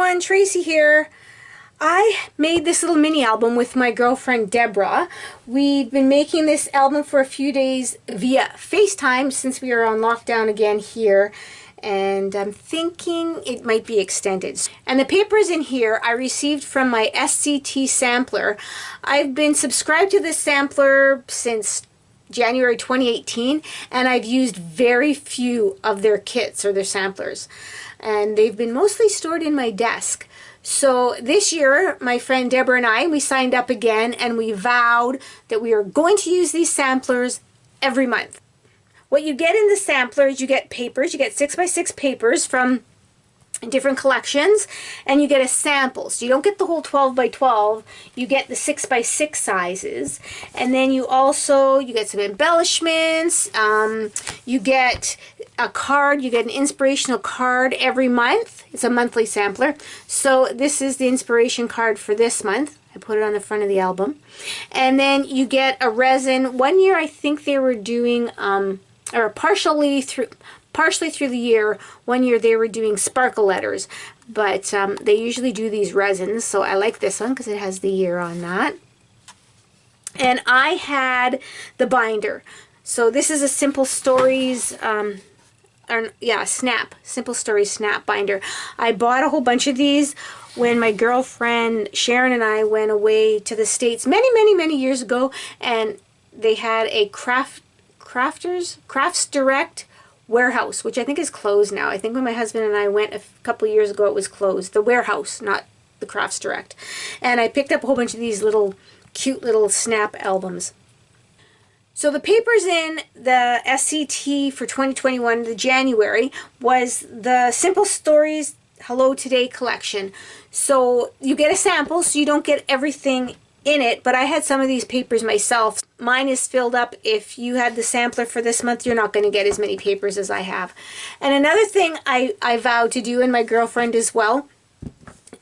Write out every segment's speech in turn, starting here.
everyone, Tracy here. I made this little mini album with my girlfriend Deborah. We've been making this album for a few days via FaceTime since we are on lockdown again here, and I'm thinking it might be extended. And the papers in here I received from my SCT Sampler. I've been subscribed to this sampler since January 2018, and I've used very few of their kits or their samplers, and they've been mostly stored in my desk. So this year, my friend Deborah and I, we signed up again, and we vowed that we are going to use these samplers every month. What you get in the sampler is you get papers. You get 6x6 papers from different collections, and you get a sample. So you don't get the whole 12x12, you get the 6x6 sizes, and then you get some embellishments, you get a card, you get an inspirational card every month. It's a monthly sampler. So this is the inspiration card for this month. I put it on the front of the album. And then you get a resin. One year I think they were doing, or partially through the year, one year they were doing sparkle letters, but they usually do these resins, so I like this one because it has the year on that. And I had the binder. So this is a Simple Stories, Simple Stories snap binder. I bought a whole bunch of these when my girlfriend Sharon and I went away to the States many years ago, and they had a Crafts Direct warehouse, which I think is closed now. I think when my husband and I went a couple years ago, it was closed. The warehouse, not the Crafts Direct. And I picked up a whole bunch of these cute little snap albums. So the papers in the SCT for 2021, the January, was the Simple Stories Hello Today collection. So you get a sample, so you don't get everything in it, but I had some of these papers myself. Mine is filled up. If you had the sampler for this month, you're not going to get as many papers as I have. And another thing I vowed to do, and my girlfriend as well,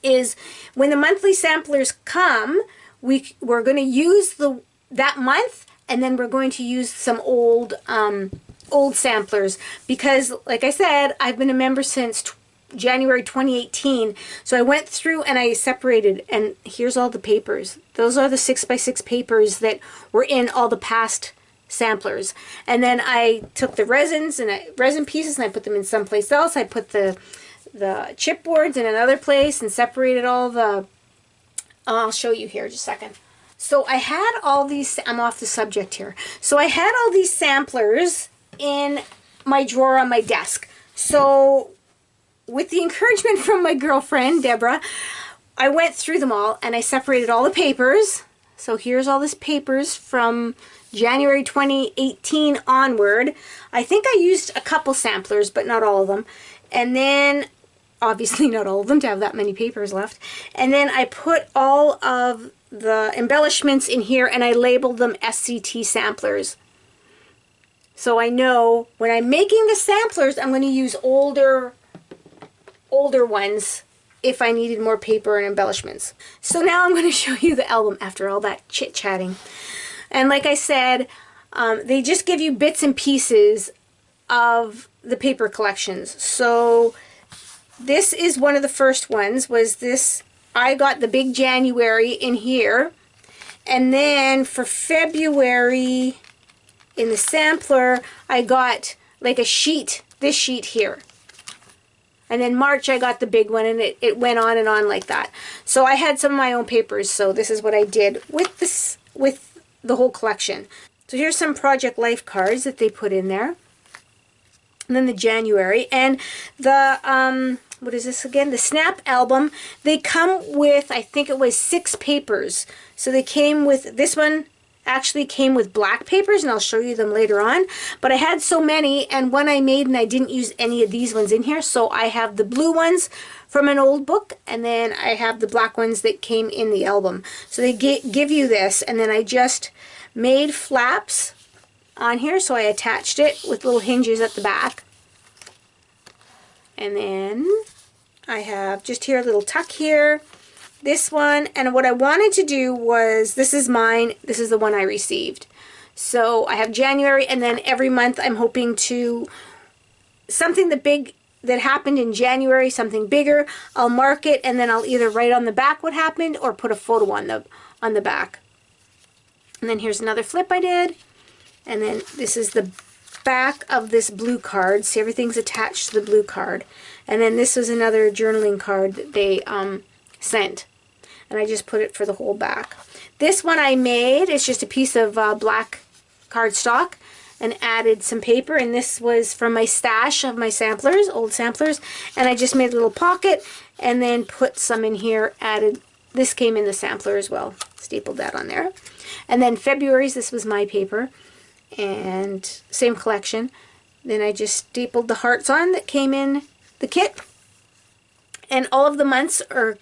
is when the monthly samplers come, we're going to use that month, and then we're going to use some old samplers, because like I said, I've been a member since January 2018, so I went through and I separated, and here's all the papers. Those are the 6x6 papers that were in all the past samplers. And then I took the resins and resin pieces and I put them in someplace else. I put the chipboards in another place and separated all the, I'll show you here just a second. So I had all these, I'm off the subject here. So I had all these samplers in my drawer on my desk. So with the encouragement from my girlfriend, Deborah, I went through them all and I separated all the papers. So here's all this papers from January 2018 onward. I think I used a couple samplers, but not all of them. And then, obviously not all of them to have that many papers left. And then I put all of the embellishments in here and I labeled them SCT samplers. So I know when I'm making the samplers, I'm going to use older ones if I needed more paper and embellishments. So now I'm going to show you the album after all that chit-chatting. And like I said, they just give you bits and pieces of the paper collections. So this is one of the first ones, was this. I got the big January in here. And then for February in the sampler, I got like a sheet, this sheet here. And then March I got the big one, and it went on and on like that. So I had some of my own papers, so this is what I did with the whole collection. So here's some Project Life cards that they put in there. And then the January. And the, what is this again? The Snap album. They come with, I think it was 6 papers. So they came with, this one actually came with black papers, and I'll show you them later on. But I had so many, and one I made and I didn't use any of these ones in here, so I have the blue ones from an old book, and then I have the black ones that came in the album. So they give you this, and then I just made flaps on here, so I attached it with little hinges at the back. And then I have just here a little tuck here, this one, and what I wanted to do was, this is mine, this is the one I received. So I have January, and then every month I'm hoping to, something the big that happened in January, something bigger, I'll mark it, and then I'll either write on the back what happened or put a photo on the back. And then here's another flip I did. And then this is the back of this blue card. See, everything's attached to the blue card. And then this was another journaling card that they sent. And I just put it for the whole back. This one I made, it's just a piece of black cardstock, and added some paper, and this was from my stash of my samplers, old samplers, and I just made a little pocket and then put some in here, added, this came in the sampler as well, stapled that on there. And then February's, this was my paper, and same collection. Then I just stapled the hearts on that came in the kit, and all of the months are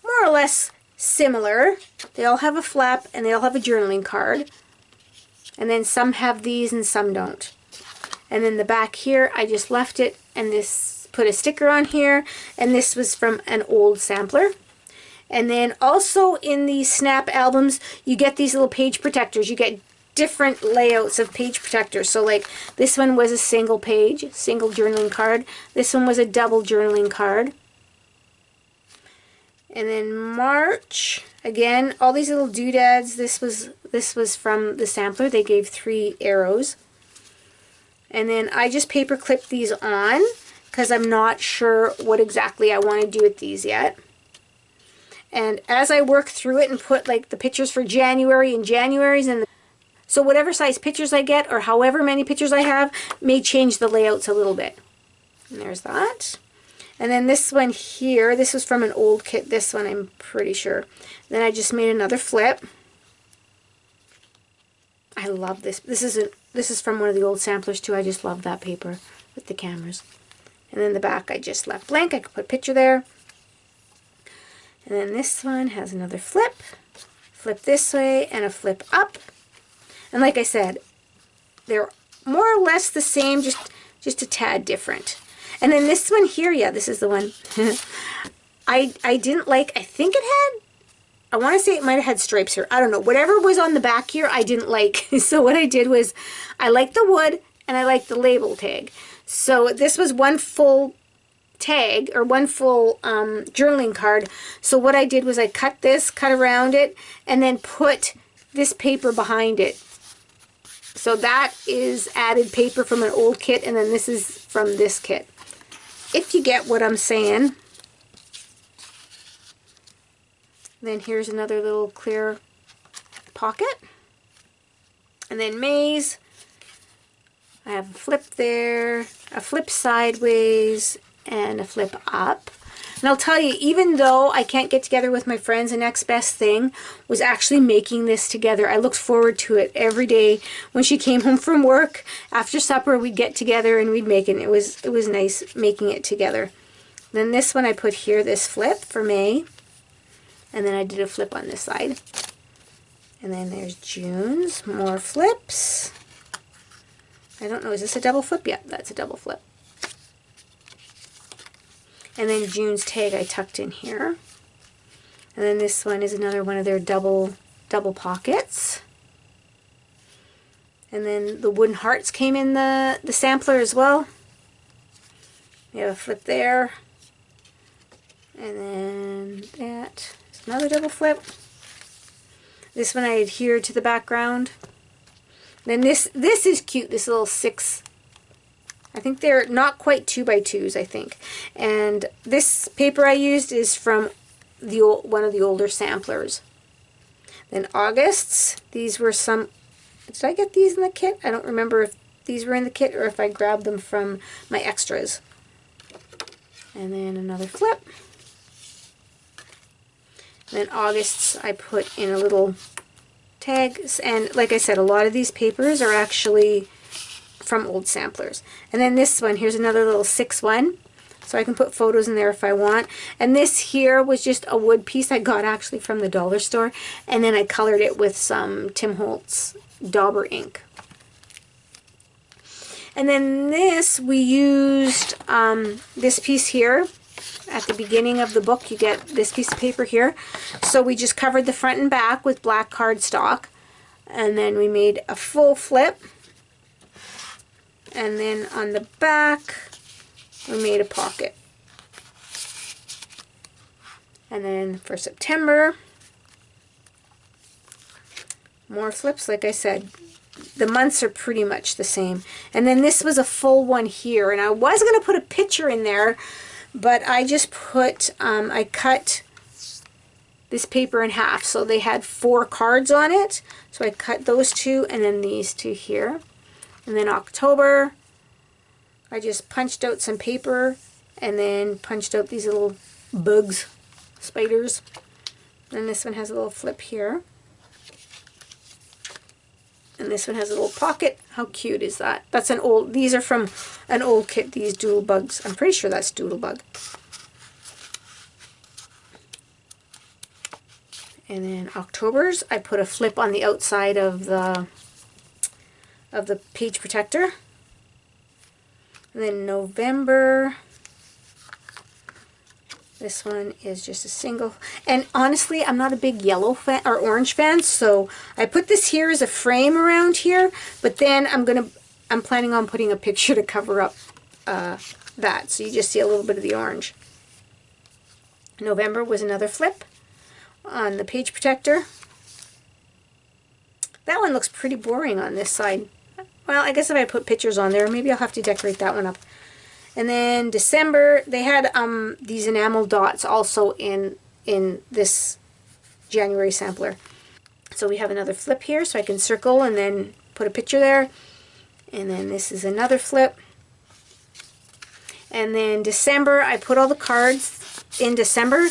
more or less similar. They all have a flap and they all have a journaling card. And then some have these and some don't. And then the back here, I just left it and this put a sticker on here. And this was from an old sampler. And then also in these snap albums, you get these little page protectors. You get different layouts of page protectors. So like this one was a single page, single journaling card. This one was a double journaling card. And then March, again, all these little doodads. This was from the sampler. They gave 3 arrows. And then I just paper clipped these on because I'm not sure what exactly I want to do with these yet. And as I work through it and put like the pictures for January and January's, and so whatever size pictures I get or however many pictures I have may change the layouts a little bit. And there's that. And then this one here, this was from an old kit, this one I'm pretty sure. Then I just made another flip. I love this. This is from one of the old samplers too. I just love that paper with the cameras. And then the back I just left blank. I could put a picture there. And then this one has another flip. Flip this way and a flip up. And like I said, they're more or less the same, just a tad different. And then this one here, yeah, this is the one. I didn't like, I think it had, I want to say it might have had stripes here. I don't know. Whatever was on the back here, I didn't like. So what I did was, I liked the wood and I liked the label tag. So this was one full tag, or one full journaling card. So what I did was I cut around it, and then put this paper behind it. So that is added paper from an old kit, and then this is from this kit. If you get what I'm saying. Then here's another little clear pocket. And then May's, I have a flip there, a flip sideways, and a flip up. And I'll tell you, even though I can't get together with my friends, the next best thing was actually making this together. I looked forward to it every day. When she came home from work, after supper, we'd get together and we'd make it. It was nice making it together. Then this one I put here, this flip for May. And then I did a flip on this side. And then there's June's, more flips. I don't know, is this a double flip? Yeah, that's a double flip. And then June's tag I tucked in here. And then this one is another one of their double pockets. And then the wooden hearts came in the sampler as well. We have a flip there. And then that is another double flip. This one I adhered to the background. Then this is cute, this little 6. I think they're not quite 2x2s, I think. And this paper I used is from one of the older samplers. Then August's, these were some, did I get these in the kit? I don't remember if these were in the kit or if I grabbed them from my extras. And then another flip. And then August's I put in a little tags. And like I said, a lot of these papers are actually from old samplers. And then this one, here's another little 6-1, so I can put photos in there if I want. And this here was just a wood piece I got actually from the dollar store, and then I colored it with some Tim Holtz Dauber ink. And then this, we used this piece here. At the beginning of the book, you get this piece of paper here. So we just covered the front and back with black cardstock, and then we made a full flip. And then on the back, we made a pocket. And then for September, more flips, like I said. The months are pretty much the same. And then this was a full one here. And I was going to put a picture in there, but I just put, I cut this paper in half. So they had 4 cards on it. So I cut those 2 and then these 2 here. And then October, I just punched out some paper and then punched out these little bugs, spiders. And this one has a little flip here. And this one has a little pocket. How cute is that? That's an old, these are from an old kit, these doodle bugs. I'm pretty sure that's doodlebug. And then October's, I put a flip on the outside of the page protector. And then November, this one is just a single. And honestly, I'm not a big yellow fan or orange fan, so I put this here as a frame around here, but then I'm planning on putting a picture to cover up that, so you just see a little bit of the orange. November was another flip on the page protector. That one looks pretty boring on this side. Well, I guess if I put pictures on there, maybe I'll have to decorate that one up. And then December, they had these enamel dots also in this January sampler. So we have another flip here, so I can circle and then put a picture there. And then this is another flip. And then December, I put all the cards in December.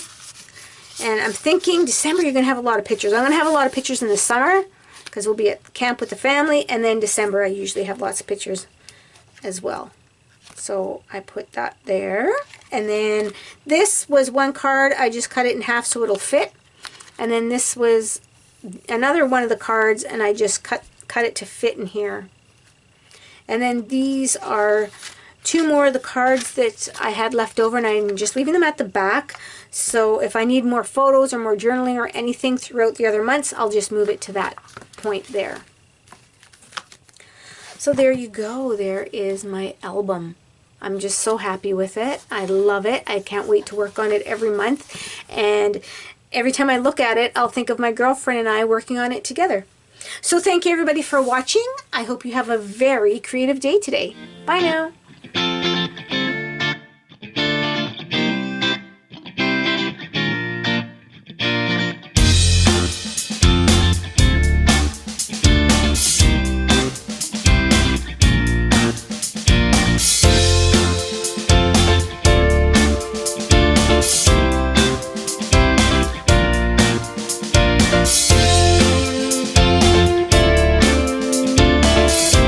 And I'm thinking December you're going to have a lot of pictures. I'm going to have a lot of pictures in the summer because we'll be at camp with the family. And then December I usually have lots of pictures as well. So I put that there. And then this was one card. I just cut it in half so it'll fit. And then this was another one of the cards and I just cut it to fit in here. And then these are 2 more of the cards that I had left over and I'm just leaving them at the back. So if I need more photos or more journaling or anything throughout the other months, I'll just move it to that point there. So there you go. There is my album. I'm just so happy with it. I love it. I can't wait to work on it every month. And every time I look at it, I'll think of my girlfriend and I working on it together. So thank you everybody for watching. I hope you have a very creative day today. Bye now.